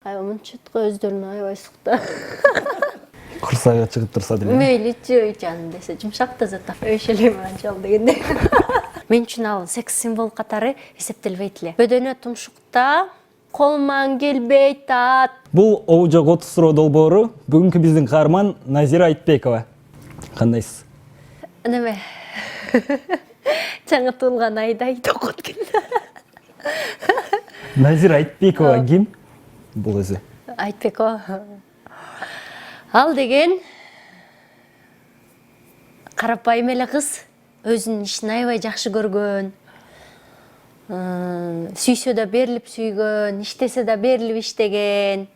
аябай мынчытка өздөрүнө аябай сукта. Курсагы чыгып турса деле. Мейличи жан десе жумшак да зат ошелем анчал дегенде. Мен үчүн ал секс символ катары эсептелбейт эле. Бөдөнө тумшукта колман келбей тат. Бул Оужок 30 суроо долбоору бүгүнкү биздин каарман Назира Айтбекова. Кандайсыз? Неме? Жаңы туулган айдай токот келди. Назира Айтбекова ким? Бул өзү. Айтбекова. Ал деген карапайым эле кыз, өзүнүн ишин аябай жакшы көргөн. Сүйсө да берилип сүйгөн, иштесе да берилип иштеген,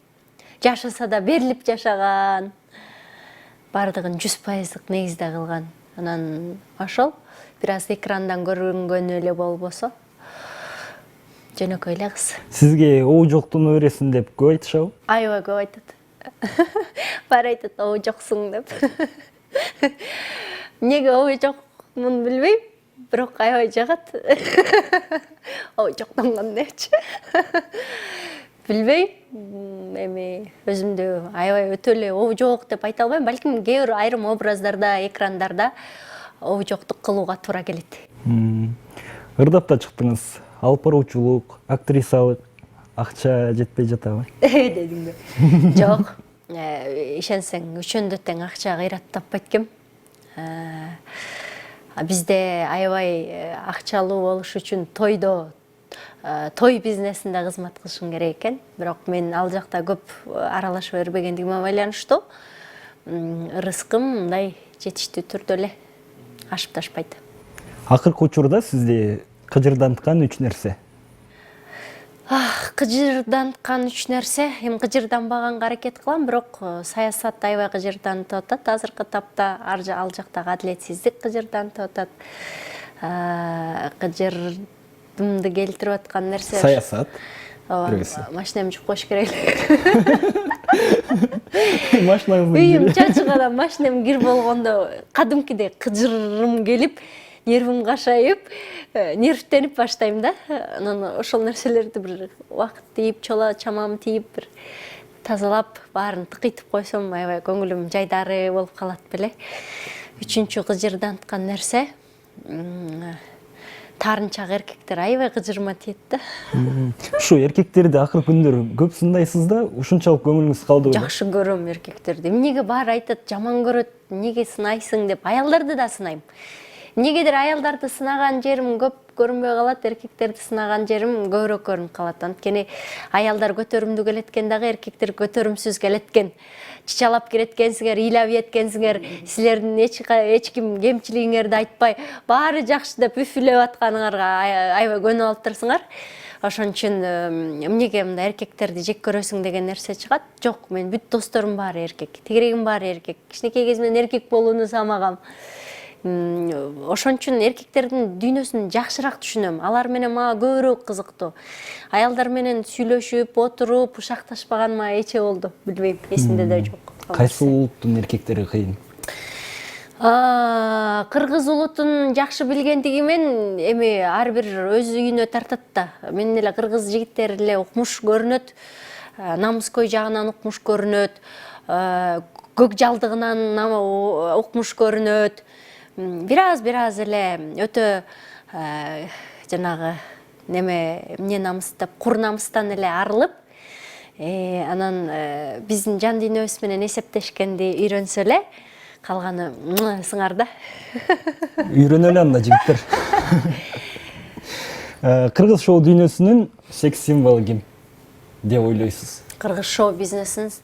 жашаса да берилип жашаган. Бардыгын 100% негизде кылган. Анан ошол бир аз экрандан көрүнгөнү эле болбосо жөнөкөй эле кыз. Сизге Оужоктун өресин деп көп айтышабы? Аябай көп айтат. Баары айтат Оужоксуң деп. Неге Оужокмун билбейм, бирок аябай жагат. Оужоктон кандайчы? Билбейм. Эми өзүмдү аябай өтө эле Оужок деп айта албайм, балким кээ бир айрым образдарда, экрандарда Оужоктук кылууга туура келет. Ырдап да чыктыңыз. Алып баруучулук, актрисалык акча жетпей жатабы? Дедиңби? Жок. Ишенсең, үчөндө тең акча кыйрат таппайт экем. Бизде аябай акчалуу болуш үчүн той бизнесинде кызмат кылышың керек экен. Бирок мен ал жакта көп аралаша бербегендигиме байланыштуу ырыскым мындай жетиштүү түрдө эле ашып ташпайт. Акыркы учурда сизди кыжырданткан 3 нерсе? Кыжырданткан 3 нерсе, эми кыжырданбаганга аракет кылам, бирок саясат аябай кыжырдантып атат. Азыркы тапта ал жактагы адилетсиздик кыжырдантып атат. Кыжырдымды келтирип аткан нерсе Саясат. Машинамды жууп коюш керек. Машинаңыздын Үйүм чачыгара машинам кир болгондо кадимкидей кыжырым келип, нервим кашайып, нервтенип баштайм да. Анан ошол нерселерди бир убакыт тийип, чола чамам тийип, бир тазалап, баарын тыкыйтып койсом, аябай көңүлүм жайдары болуп калат беле. Үчүнчү кыжырданткан нерсе таарынчак эркектер аябай кыжырыма тиет да. Ушу эркектерди акыркы күндөрү көп сындайсыз да, ушунчалык көңүлүңүз калдыбы? Жакшы көрөм эркектерди. Эмнеге баары айтат, жаман көрөт, эмнеге сынайсың деп. Аялдарды да сынайм. Эмнегедир аялдарды сынаган жерим көп көрүнбөй калат, эркектерди сынаган жерим көбүрөөк көрүнүп калат. Анткени аялдар көтөрүмдүү келеткен дагы эркектер көтөрүмсүз келеткен. Чычалап киреткенсиңер, ыйлап эткенсиңер, силердин эч ким кемчилигиңерди айтпай, баары жакшы деп үфүлөп атканыңарга аябай көнүп алыптырсыңар. Ошон үчүн эмнеге мындай эркектерди жек көрөсүң деген нерсе чыгат. Жок, мен бүт досторум баары эркек, тигирегим баары эркек. Кичинекей кезимден эркек болууну самагам. Ошон үчүн эркектердин дүйнөсүн жакшыраак түшүнөм. Алар менен мага көбүрөөк кызыктуу. Аялдар менен сүйлөшүп, отуруп, ушакташпаганыма эче болду. Билбейм, эсимде да жок. Кайсы улуттун эркектери кыйын? Кыргыз улутун жакшы билгендигимен, эми ар бир өз үйүнө тартат да. Менин эле кыргыз жигиттери эле укмуш көрүнөт. Намыскөй жагынан укмуш көрүнөт. Көк жалдыгынан укмуш көрүнөт. Бир аз эле өтө жанагы эмне намыс деп, кур намыстан эле арылып, анан биздин жан дүйнөбүз менен эсептешкенди үйрөнсө эле, калганы сыңар да. Үйрөнөлү анда жигиттер. Кыргыз шоу дүйнөсүнүн секс символу ким деп ойлойсуз? Кыргыз шоу бизнесинин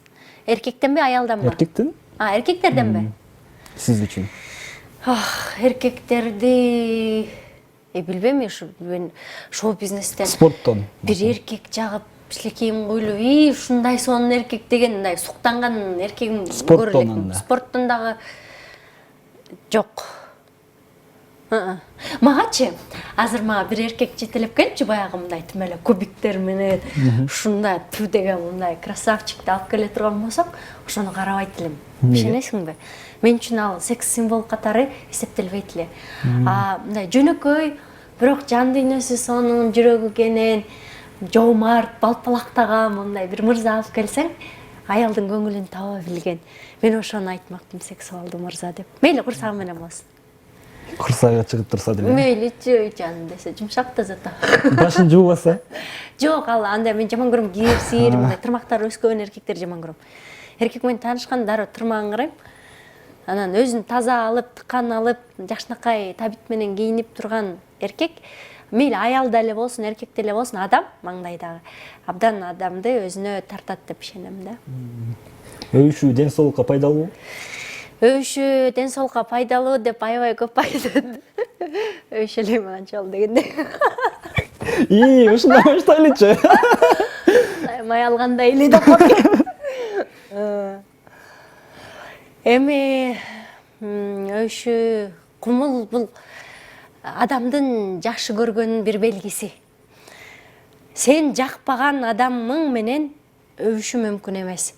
эркектенби, аялданбы? Эркектен? Эркектерденби? Сиз үчүн? Эркектерди билбейм, мен шоу бизнестен спорттон бир эркек жагып кичинекейим койлуп, ушундай сонун эркек деген мындай суктанган эркегим көрө элек. Спорттон дагы жок. Магачы азыр мага бир эркек жетелеп келипчи, баягы мындай тим эле кубиктер менен ушундай ту деген мындай красавчикти алып келе турган болсок, ошону карабайт элем. Ишенесиңби? Мен үчүн ал секс символ катары эсептелбейт эле. Мындай жөнөкөй, бирок жан дүйнөсү сонун, жүрөгү кенен, жоомарт, балпалактаган мындай бир мырза алып келсең, аялдын көңүлүн таба билген. Мен ошону айтмактым, сексуалдуу мырза деп. Мейли курсагы менен болсун. Курсагы чыгып турса деле. Мейличи жаным десе, жумшак да зато. Башын жуубаса? Жок, ал андай мен жаман көрөм, кирсир, мындай тырмактары өскөн эркектер жаман көрөм. Эркек менен таанышканда дароо тырмагын карайм. Анан өзүн таза алып, тыкан алып, жакшынакай табит менен кийинип турган эркек, мейли аял деле болсун, эркек деле болсун, адам маңдайдагы абдан адамды өзүнө тартат деп ишенем да. Өбүшүү ден соолукка пайдалуубу? Өбүшүү ден соолукка пайдалуу деп аябай көп айтат. Өбүшө элем анча ал дегенде. Ушундай баштайлычы. Май алгандай эле деп коет. Эми өбүшүү кумул бул адамдын жакшы көргөнүнүн бир белгиси. Сен жакпаган адамың менен өбүшүү мүмкүн эмес.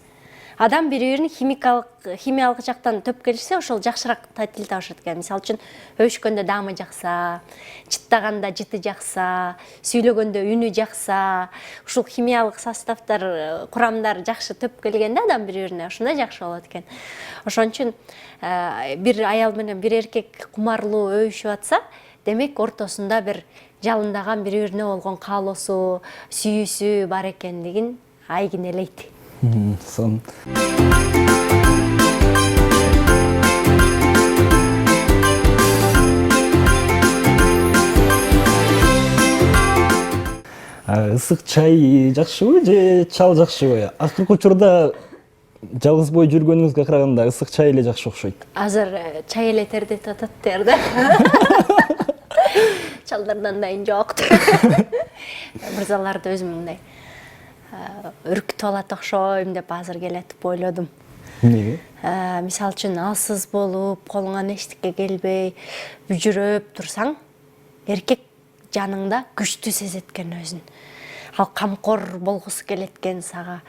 Адам бири-бирин химиялык жактан төп келишсе, ошол жакшыраак тил табышат экен. Мисалы үчүн, өбүшкөндө даамы жакса, чыттаганда жыты жакса, сүйлөгөндө үнү жакса, ушул химиялык составдар, курамдар жакшы төп келгенде адам бири-бирине ошондой жакшы болот экен. Ошон үчүн бир аял менен бир эркек кумарлуу өбүшүп атса, демек ортосунда бир жалындаган бири-бирине болгон каалоосу, сүйүүсү бар экендигин айгинелейт. Сон. Ысык чай жакшыбы же чал жакшыбы? Акыркы учурда жалгыз бой жүргөнүңүзгө караганда ысык чай эле жакшы окшойт. Азыр чай эле тердетип атат дер да. Чалдардан дайын жок. Мырзаларды өзүм мындай үркүтүп алат окшойм деп азыр келатып ойлодум. Эмнеге? Мисалы үчүн алсыз болуп, колуңан эчтеке келбей, бүжүрөп турсаң, эркек жаныңда күчтүү сезет экен өзүн. Ал камкор болгусу келет экен сага,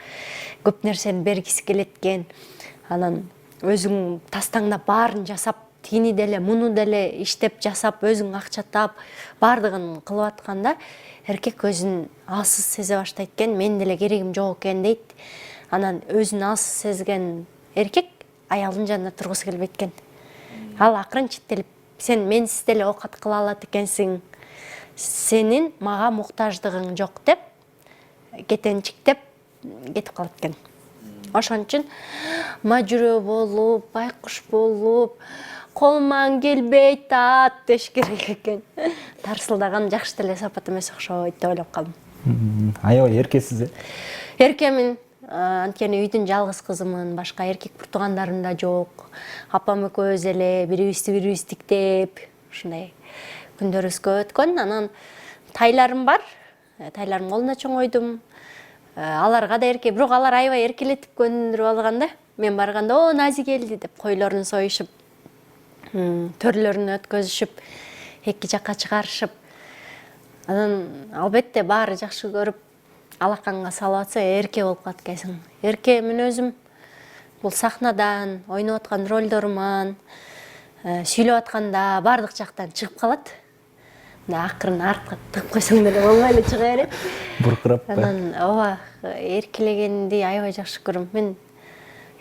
көп нерсени бергиси келет экен. Анан өзүң тастаңдап баарын жасап, тигини деле, муну деле иштеп жасап, өзүң акча таап, баардыгын кылып атканда, эркек өзүн алсыз сезе баштайт экен, мен деле керегим жок экен дейт. Анан өзүн алсыз сезген эркек аялдын жанына тургусу келбейт экен. Ал акырын читтелип, сен менсиз деле оокат кыла алат экенсиң, сенин мага муктаждыгың жок деп, кетенчиктеп кетип калат экен. Ошон үчүн мажүрө болуп, байкуш болуп, колуман келбей тат деш керек экен. Тарсылдаган жакшы деле сапат эмес окшойт деп ойлоп калдым. Аябай эркесиз. Эркемин, анткени үйдүн жалгыз кызымын, башка эркек буртугандарым да жок. Апам экөөбүз эле бирибизди тиктеп, ушундай күндөрүбүз көп өткөн. Анан тайларым бар. Тайларым колунда чоңойдум. Аларга да бирок алар аябай эркелетип көндүрүп алган да. Мен барганда, "О, Нази келди" деп койлорун союшуп, төрлөрүнө өткөзүшүп, эки жакка чыгарышып. Анан албетте баары жакшы көрүп, алаканга салып атса, эрке болуп калат экенсиң. Эрке мен өзүм бул сахнадан, ойноп аткан ролдоруман, сүйлөп атканда баардык жактан чыгып калат. Акырын артка тыгып койсоң деле болбой эле чыга берет. Буркурап. Анан ооба, эркелегенди аябай жакшы көрөм. Мен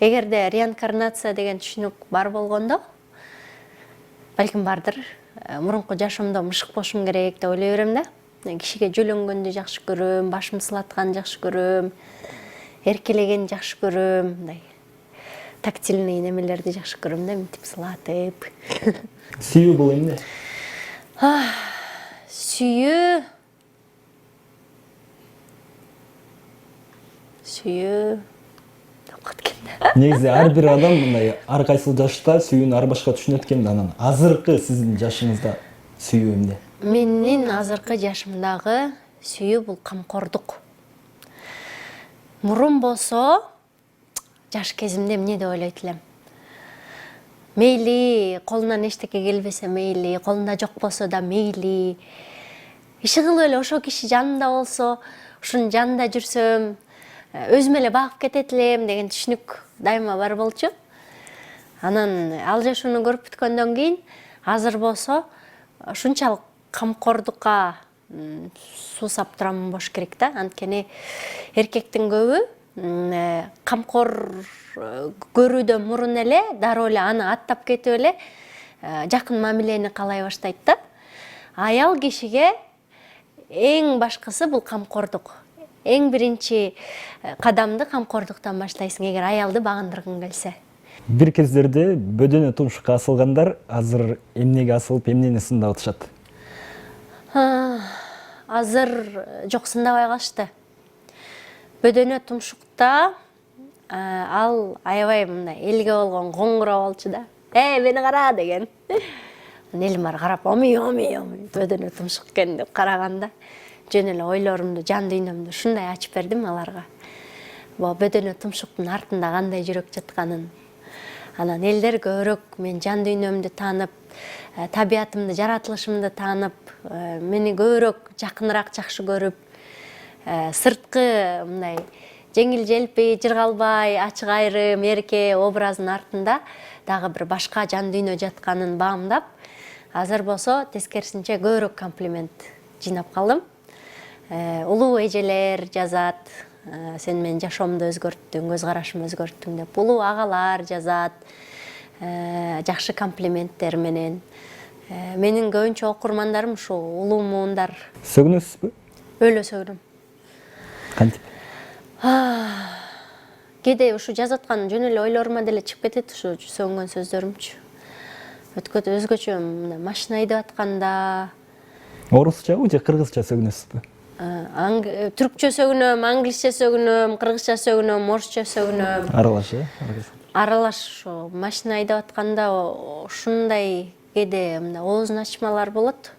эгерде реинкарнация деген түшүнүк бар болгондо, балким бардыр, мурунку жашоомдо мышык болушум керек деп ойлой берем да. Кишиге жөлөнгөндү жакшы көрөм, башым сылатканды жакшы көрөм, эркелегенди жакшы көрөм, мындай тактильный немелерди жакшы көрөм да, мынтип сылатып. Сүйүү бул эмне? Сүйүү Негизи ар бир адам мындай ар кайсыл жашта сүйүүнү ар башка түшүнөт экен да. Анан азыркы сиздин жашыңызда сүйүү эмне? Менин азыркы жашымдагы сүйүү бул камкордук. Мурун болсо, жаш кезимде эмне деп ойлойт элем. Мейли, колунан эчтеке келбесе мейли, колунда жок болсо да мейли. Иши кылып эле ошол киши жанымда болсо, ушунун жанында жүрсөм, өзүм эле багып кетет элем деген түшүнүк дайыма бар болчу. Анан ал жашоону көрүп бүткөндөн кийин азыр болсо ушунчалык камкордукка суусап турам болуш керек да. Анткени эркектин көбү камкор көрүүдөн мурун эле дароо эле аны аттап кетип эле жакын мамилени каалай баштайт да. Аял кишиге эң башкысы бул камкордук. Эң биринчи кадамды камкордуктан баштайсың эгер аялды багындыргың келсе. Бир кездерде бөдөнө тумшукка асылгандар азыр эмнеге асылып, эмнени сындап атышат? Азыр жок, сындабай калышты. Бөдөнө тумшукта ал аябай мындай элге болгон коңгуроо болчу да. Мени кара деген. Элим бар карап, оми бөдөнө тумшук экен деп караганда, жөн эле ойлорумду, жан дүйнөмдү ушундай ачып бердим аларга. Бул бөдөнө тумшуктун артында кандай жүрөк жатканын. Анан элдер көбүрөөк мен жан дүйнөмдү таанып, табиятымды, жаратылышымды таанып, мени көбүрөөк жакыныраак жакшы көрүп, сырткы мындай жеңил желпи, жыргалбай, ачык айрым, эрке образынын артында дагы бир башка жан дүйнө жатканын баамдап, азыр болсо тескерисинче көбүрөөк комплимент жыйнап калдым. Улуу эжелер жазат, сен менин жашоомду өзгөрттүң, көз карашымды өзгөрттүң деп. Улуу агалар жазат, жакшы комплименттер менен. Менин көбүнчө окурмандарым ушу улуу муундар. Сөгүнөсүзбү? Өлө сөгүнөм. Кантип? Кээде ушу жазып аткан жөн эле ойлорума деле чыгып кетет ушу сөгүнгөн сөздөрүмчү. Өзгөчө машина айдап атканда. Орусчабы же кыргызча сөгүнөсүзбү? Түркчө сөгүнөм, англисче сөгүнөм, кыргызча сөгүнөм, орусча сөгүнөм. Аралаш, Аралаш ошо машина айдап атканда ушундай кээде мындай оозун ачмалар болот.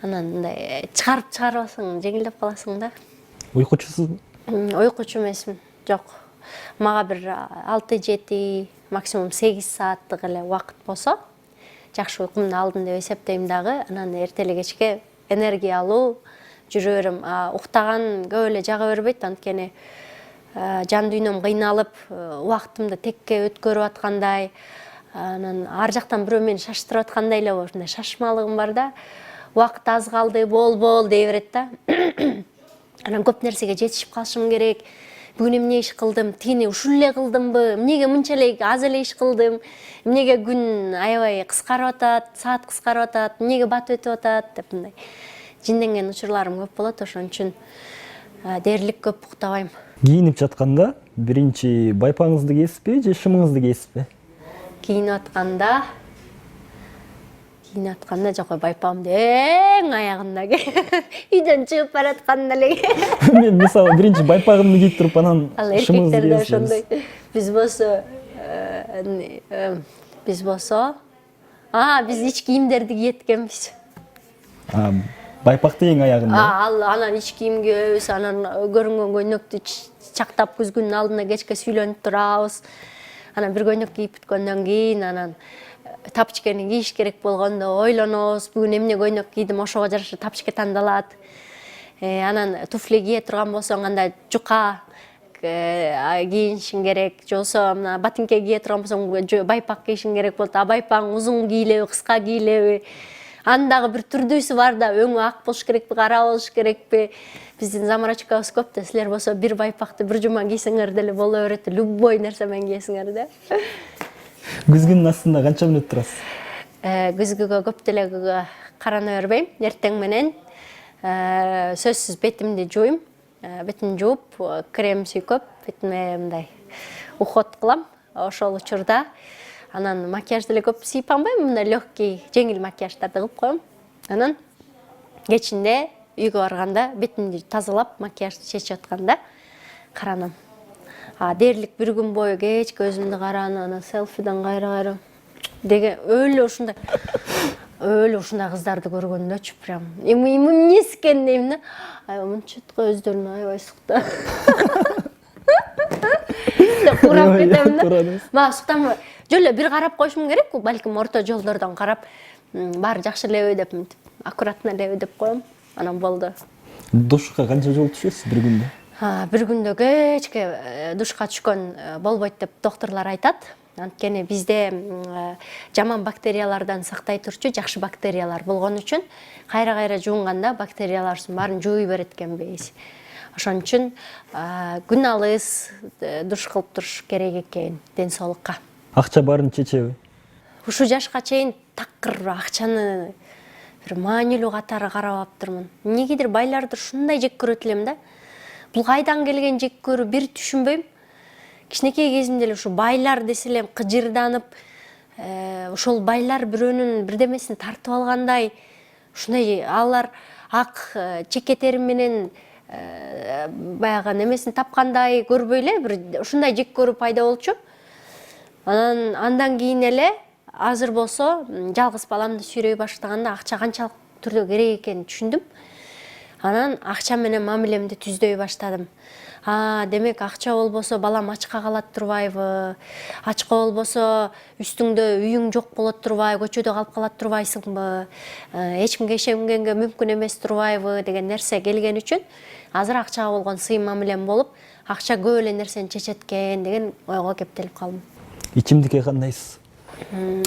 Анан мындай чыгарып алсаң жеңилдеп каласың да. Уйкучусузбу? Уйкучу эмесмин. Жок. Мага бир 6-7, максимум 8 сааттык эле убакыт болсо, жакшы уйкумду алдым деп эсептейм дагы. Анан эртеле кечке энергиялуу жүрө берем. Уктаган көп эле жага бербейт, анткени жан дүйнөм кыйналып, убактымды текке өткөрүп аткандай, анан ар жактан бирөө мени шаштырып аткандай эле ушундай шашмалыгым бар да. Убакыт аз калды, бол дей берет да. Анан көп нерсеге жетишип калышым керек. Бүгүн эмне иш кылдым, тигини ушул эле кылдымбы, эмнеге мынчалык аз эле иш кылдым, эмнеге күн аябай кыскарып атат, саат кыскарып атат, эмнеге батып өтүп атат деп мындай жинденген учурларым көп болот. Ошон үчүн дээрлик көп уктабайм. Кийинип жатканда биринчи байпаңызды кийесизби же шымыңызды кийесизби? Кийинип атканда жок, байпагымды эң аягында үйдөн чыгып баратканда эле. Мен мисалы биринчи байпагымды кийип туруп анан шымыңызды эркектерде ошондой. Биз болсо биз ич кийимдерди кийет экенбиз. Байпакты эң аягында. Анан ич кийим кийебиз, анан көрүнгөн көйнөктү чактап күзгүнүн алдында кечке сүйлөнүп турабыз. Анан бир көйнөк кийип бүткөндөн кийин анан тапчкени кийиш керек болгондо ойлонобуз. Бүгүн эмне көйнөк кийдим, ошого жараша тапчке тандалат. Анан туфли кие турган болсоң анда жука кийишиң керек. Же болбосо мына ботинке кие турган болсоң байпак кийишиң керек болот. Байпагың узун кийилеби, кыска кийилеби? Андагы бир түрдүүсү бар да, өңү ак болуш керекпи, кара болуш керекпи? Биздин заморочкабыз көп да, силер болсо бир байпакты бир жума кийсеңер деле боло берет. Любой нерсе менен кийесиңер да. Күзгүнүн астында канча мүнөт турасыз? Күзгүгө көп деле карана бербейм. Эртең менен сөзсүз бетимди жууйм. Бетимди жууп, крем сүйкөп, бетиме мындай уход кылам. Ошол учурда анан макияж деле көп сыйпамбайм, мындай легкий, жеңил макияждарды кылып коем. Анан кечинде үйгө барганда бетимди тазалап, макияжды чечип атканда каранам. Дээрлик бир күн бою кечке өзүмдү каранып, анан селфиден кайра деген өлө ушундай кыздарды көргөндөчү прям эмнеси экен дейм да. Мынча өздөрүнө аябай сукта. Курап кетем да. Мага суктанбай. Жөн эле бир карап коюшум керек, балким орто жолдордон карап, баары жакшы элеби деп, аккуратно элеби деп коем. Анан болду. Душка канча жолу түшөсүз бир күндө? Бир күндө кечке душка түшкөн болбойт деп докторлор айтат. Анткени бизде жаман бактериялардан сактай турчу жакшы бактериялар болгон үчүн кайра жуунганда бактериялардын баарын жууй берет экенбиз. Ошон үчүн күн алыс душ кылып туруш керек экен ден соолукка. Акча баарын чечеби? Ушу жашка чейин такыр акчаны бир маанилүү катары карап аптырмын. Эмнегедир байларды ушундай жек көрөт элем да. Бул кайдан келген жек көрүү бир түшүнбөйм. Кичинекей кезимде эле ушу байлар десе элем кыжырданып, ошол байлар бирөөнүн бирдемесин тартып алгандай, ушундай алар ак чекетерим менен баягы немесин тапкандай көрбөй эле бир ушундай жек көрүү пайда болчу. Андан кийин эле азыр болсо жалгыз баламды сүйрөй баштаганда акча канчалык түрдө керек экенин түшүндүм. Анан акча менен мамилемди түздөй баштадым. Демек акча болбосо балам ачка калат турбайбы? Ачка болбосо үстүңдө үйүң жок болот турбай, көчөдө калып калат турбайсыңбы? Эч кимге ишенгенге мүмкүн эмес турбайбы деген нерсе келген үчүн азыр акчага болгон сый мамилем болуп, акча көп эле нерсени чечет экен деген ойго кептелип калдым. Ичимдикке кандайсыз?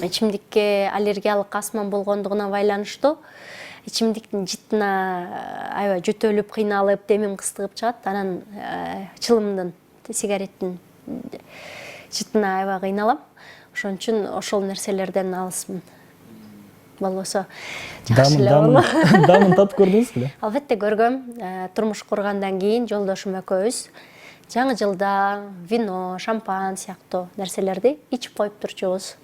Ичимдикке аллергиялык астмам болгондугуна байланыштуу. Ичимдиктин жытына аябай жөтөлүп, кыйналып, демим кыстыгып чыгат. Анан чылымдын, сигареттин жытына аябай кыйналам. Ошон үчүн ошол нерселерден алысмын. Болбосо жакшы эле болот. Дамын татып көрдүңүз беле? Албетте көргөм. Турмуш кургандан кийин жолдошум экөөбүз жаңы жылда вино, шампан сыяктуу нерселерди ичип коюп турчубуз.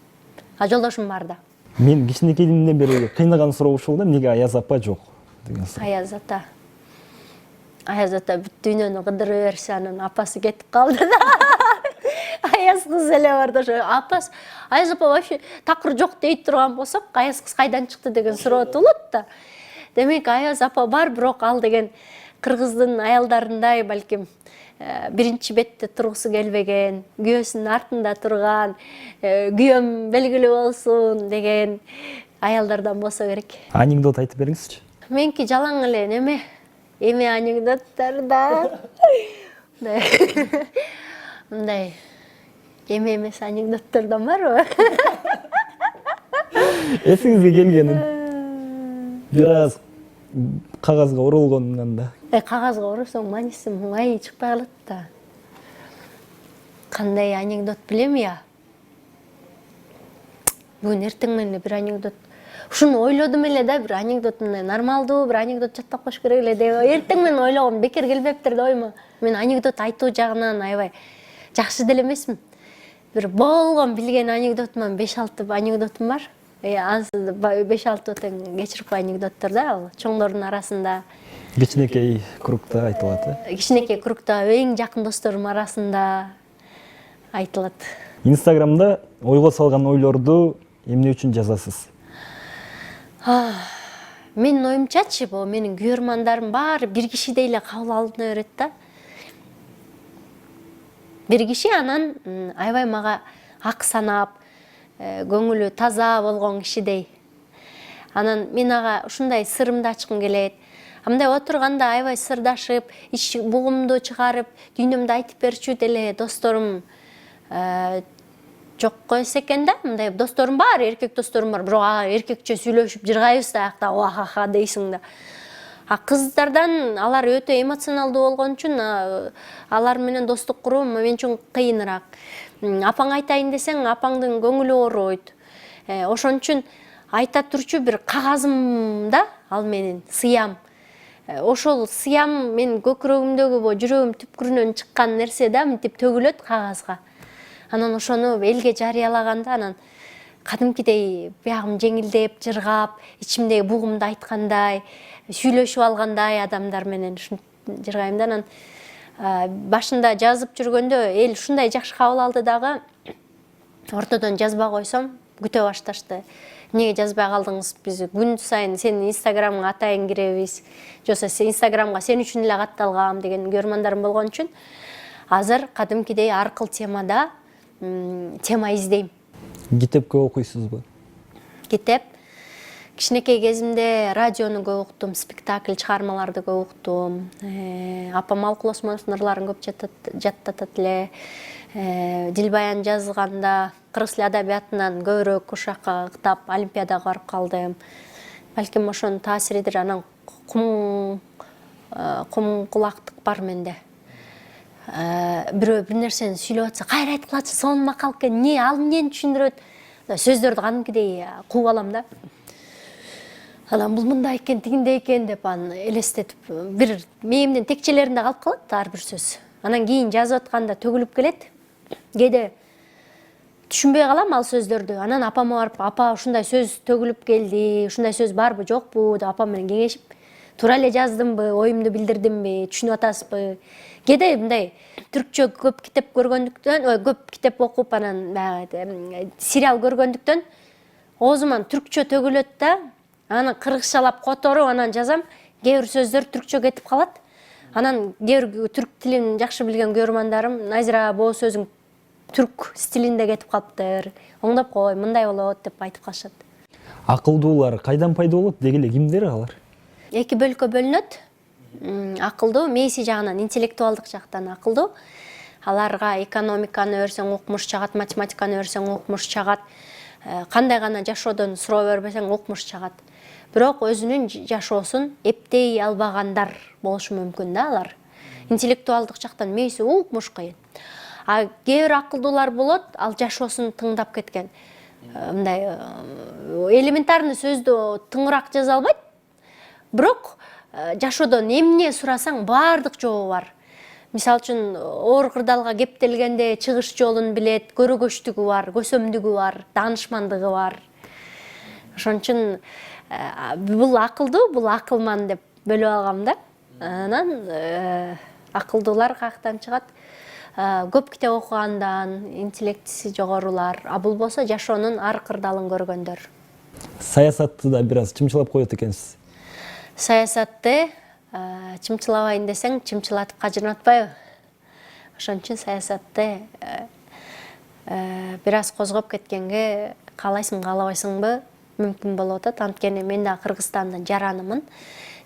Жолдошум бар да. Мен кичинекейимден бери кыйнаган суроо ушул да, эмнеге Аяз апа жок деген суроо. Аяз ата бүт дүйнөнү кыдырып берсе, анан апасы кетип калды да. Аяз кыз эле бар да, апасы Аяз апа вообще такыр жок дейт турган болсок, Аяз кыз кайдан чыкты деген суроо туулат да. Демек Аяз апа бар, бирок ал деген кыргыздын аялдарындай балким биринчи бетте тургусу келбеген, күйөөсүнүн артында турган, күйөөм белгилүү болсун деген аялдардан болсо керек. Анекдот айтып бериңизчи. Меники жалаң эле эме анекдоттор да. Мындай эме эмес анекдоттордон барбы? Эсиңизге келгенин. Бир аз кагазга урулгонунан да. Кагазга урусоң мааниси май чыкпай калат да. Кандай анекдот билем я? Бүгүн эртең менен бир анекдот. Ушуну ойлодум эле да, бир анекдот мындай нормалдуу, бир анекдот жаттап коюш керек эле деп эртең менен ойлогом, бекер келбептир да оймо. Мен анекдот айтуу жагынан аябай жакшы деле эмесмин. Бир болгон билген анекдотуман 5-6 анекдотум бар. 5-6 тең кечиркой анекдоттор да, ал чоңдордун арасында. Кичинекей кругда айтылат. Кичинекей кругда эң жакын досторум арасында айтылат. Инстаграмда ойго салган ойлорду эмне үчүн жазасыз? Менин оюмчачы, бул менин көрөрмандарым баары бир кишидей эле кабыл алына берет да. Бир киши анан аябай мага ак санап, көңүлү таза болгон кишидей. Анан мен ага ушундай сырымды ачкым келет. Мындай отурганда аябай сырдашып, ич бугумду чыгарып, дүйнөмдү айтып берчү деле досторум жок койсо экен да. Мындай досторум бар, эркек досторум бар, бирок эркекче сүйлөшүп жыргайбыз да, аякта ха дейсиң да. Кыздардан алар өтө эмоционалдуу болгон үчүн алар менен достук куруу мен үчүн кыйыныраак. Апаң айтайын десең, апаңдын көңүлү ооруйт. Ошон үчүн айта турчу бир кагазым да, ал менин сыям. Ошол сыям мен көкүрөгүмдөгү, жүрөгүм түпкүрүнөн чыккан нерсе да, мынтип төгүлөт кагазга. Анан ошону элге жарыялаганда, анан кадимкидей биягым жеңилдеп, жыргап, ичимдеги бугумду айткандай, сүйлөшүп алгандай адамдар менен жыргайм да. Анан башында жазып жүргөндө эл ушундай жакшы кабыл алды дагы, ортодон жазбай койсом күтө башташты. Эмнеге жазбай калдыңыз? Биз күн сайын сенин инстаграмыңа атайын киребиз. Жоксо инстаграмга сен үчүн эле катталгам деген көрөрмандарым болгон үчүн азыр кадимкидей ар кыл темада тема издейм. Китепке окуйсузбу? Китеп. Кичинекей кезимде радиону көп уктум, спектакль чыгармаларды көп уктум. Апам Алкул Осмоновдун ырларын көп жаттатат эле. Дилбаян жазганда кыргыз тили адабиятынан көбүрөөк ушакка ыктап олимпиадага барып калдым. Балким ошонун таасиридир. Анан кум кулактык бар менде. Бирөө бир нерсени сүйлөп атса, кайра айтып калачы, сонун макал экен, эмне, ал эмнени түшүндүрөт? Сөздөрдү кадимкидей кууп алам да. Анан бул мындай экен, тигиндей экен деп аны элестетип, бир мээримдин текчелеринде калып калат ар бир сөз. Анан кийин жазып атканда төгүлүп келет. Кээде түшүнбөй калам ал сөздөрдү. Анан апама барып, апа ушундай сөз төгүлүп келди, ушундай сөз барбы, жокпу деп апам менен кеңешип, туура эле жаздымбы, оюмду билдирдимби, түшүнүп атасызбы? Кээде мындай түркчө көп китеп көргөндүктөн, көп китеп окуп, анан баягы сериал көргөндүктөн оозуман түркчө төгүлөт да, аны кыргызчалап которуп анан жазам. Кээ бир сөздөр түркчө кетип калат. Анан кээ бир түрк тилин жакшы билген көрөрмандарым, Назира, бул сөзүң түрк стилинде кетип калыптыр. Оңдоп кой, мындай болот деп айтып калышат. Акылдуулар кайдан пайда болот? Деги эле кимдер алар? Эки бөлккө бөлүнөт. Акылдуу мээси жагынан, интеллектуалдык жактан акылдуу. Аларга экономиканы өрсөң укмуш чагат, математиканы өрсөң укмуш чагат. Кандай гана жашоодон суроо бербесең укмуш чагат. Бирок өзүнүн жашоосун эптей албагандар болушу мүмкүн да алар. Интеллектуалдык жактан мээси укмуш кыйын. А кээ бир акылдуулар болот, ал жашоосун тыңдап кеткен. Мындай элементарный сөздү тыңыраак жаза албайт. Бирок жашоодон эмне сурасаң баардык жообу бар. Мисалы үчүн оор кырдаалга кептелгенде чыгыш жолун билет, көрөгөчтүгү бар, көсөмдүгү бар, даанышмандыгы бар. Ошон үчүн бул акылдуу, бул акылман деп бөлүп алгам да. Анан акылдуулар каяктан чыгат? Көп китеп окугандан, интеллектиси жогорулар, а бул болсо жашоонун ар кырдаалын көргөндөр. Саясатты да бир аз чымчылап коет экенсиз. Саясатты чымчылабайын десең, чымчылатып кажырматпайбы? Ошон үчүн саясатты бир аз козгоп кеткенге каалайсың, каалабайсыңбы мүмкүн болуп атат. Анткени мен да Кыргызстандан жаранымын.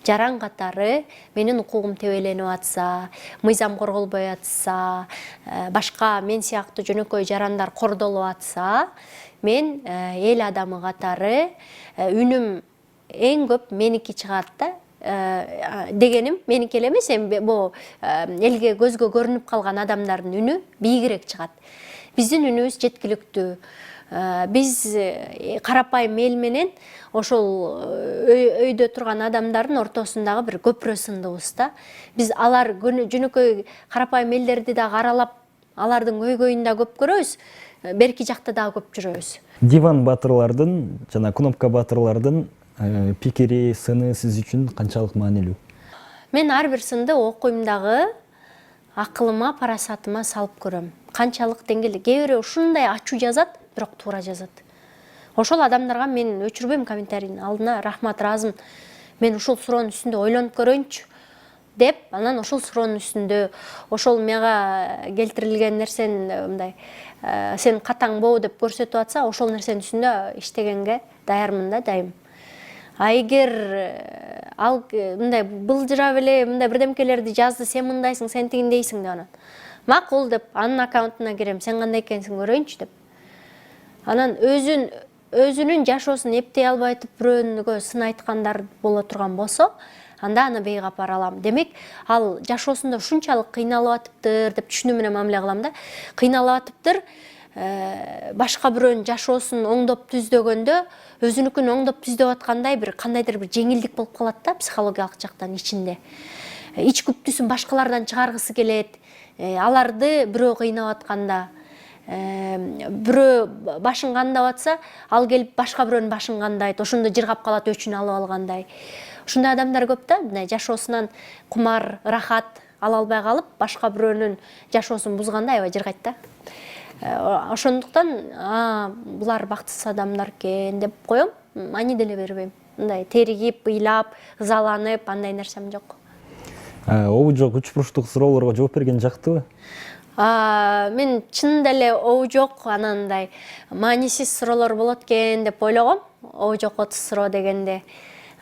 Жаран катары менин укугум тебеленип атса, мыйзам корголбой атса, башка мен сыяктуу жөнөкөй жарандар кордолуп атса, мен эл адамы катары үнүм эң көп меники чыгат да. Дегеним меники эле эмес, бул элге көзгө көрүнүп калган адамдардын үнү бийигирээк чыгат. Биздин үнүбүз жеткиликтүү. Биз карапайым эл менен ошол өйдө турган адамдардын ортосундагы бир көпүрө сындыбыз да. Биз алар жөнөкөй карапайым элдерди да каралап, алардын көйгөйүн да көп көрөбүз, берки жакта дагы көп жүрөбүз. Диван батырлардын жана кнопка батырлардын пикири, сыны сиз үчүн канчалык маанилүү? Мен ар бир сынды окуйм дагы акылыма, парасатыма салып көрөм. Канчалык деңгээлде, кээ бирөө ушундай ачуу жазат, бирок туура жазат. Ошол адамдарга мен өчүрбөйм комментарийдин алдына, рахмат, ыраазымын. Мен ушул суроонун үстүндө ойлонуп көрөйүнчү деп, анан ошол суроонун үстүндө ошол мага келтирилген нерсени мындай сен катаңбоо деп көрсөтүп атса, ошол нерсенин үстүндө иштегенге даярмын да дайым. А эгер ал мындай былжырап эле мындай бирдемкелерди жазды, сен мындайсың, сен тигиндейсиң деп анан макул деп анын аккаунтуна кирем, сен кандай экенсиң көрөйүнчү деп. Анан өзүнүн жашоосун эптей албай атып бирөөгө сын айткандар боло турган болсо, анда аны бейгапар алам. Демек, ал жашоосунда ушунчалык кыйналып атыптыр деп түшүнүү менен мамиле кылам да. Кыйналып атыптыр, башка бирөөнүн жашоосун оңдоп түздөгөндө өзүнүкүн оңдоп түздөп аткандай бир кандайдыр бир жеңилдик болуп калат да психологиялык жактан ичинде. Ич күптүүсүн башкалардан чыгаргысы келет. Аларды бирөө кыйнап атканда, бирөө башын кандап атса, ал келип башка бирөөнүн башын кандайт, ошондо жыргап калат, өчүн алып алгандай. Ушундай адамдар көп да, мындай жашоосунан кумар, рахат ала албай калып, башка бирөөнүн жашоосун бузганда аябай жыргайт да. Ошондуктан булар бактысыз адамдар экен деп коем, маани деле бербейм. Мындай теригип, ыйлап, ызаланып, андай нерсем жок. Обу жок үч бурчтук суроолорго жооп берген жактыбы? Мен чынында эле обу жок, анандай маанисиз суроолор болот экен деп ойлогом. Обу жок отуз суроо дегенде.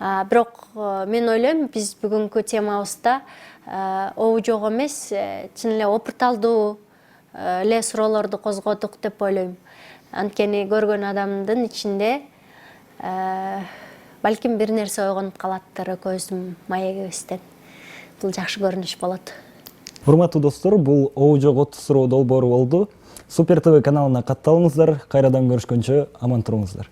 Бирок мен ойлойм, биз бүгүнкү темабызда обу жок эмес, чын эле опырт алдуу эле суроолорду козгодук деп ойлойм. Анткени көргөн адамдын ичинде балким бир нерсе ойгонуп калаттыр экөөбүздүн маегибизден. Бул жакшы көрүнүш болот. Урматтуу достор, бул Оужок 30 суроо долбоору болду. Супер ТВ каналына катталыңыздар. Кайрадан көрүшкөнчө аман туруңуздар.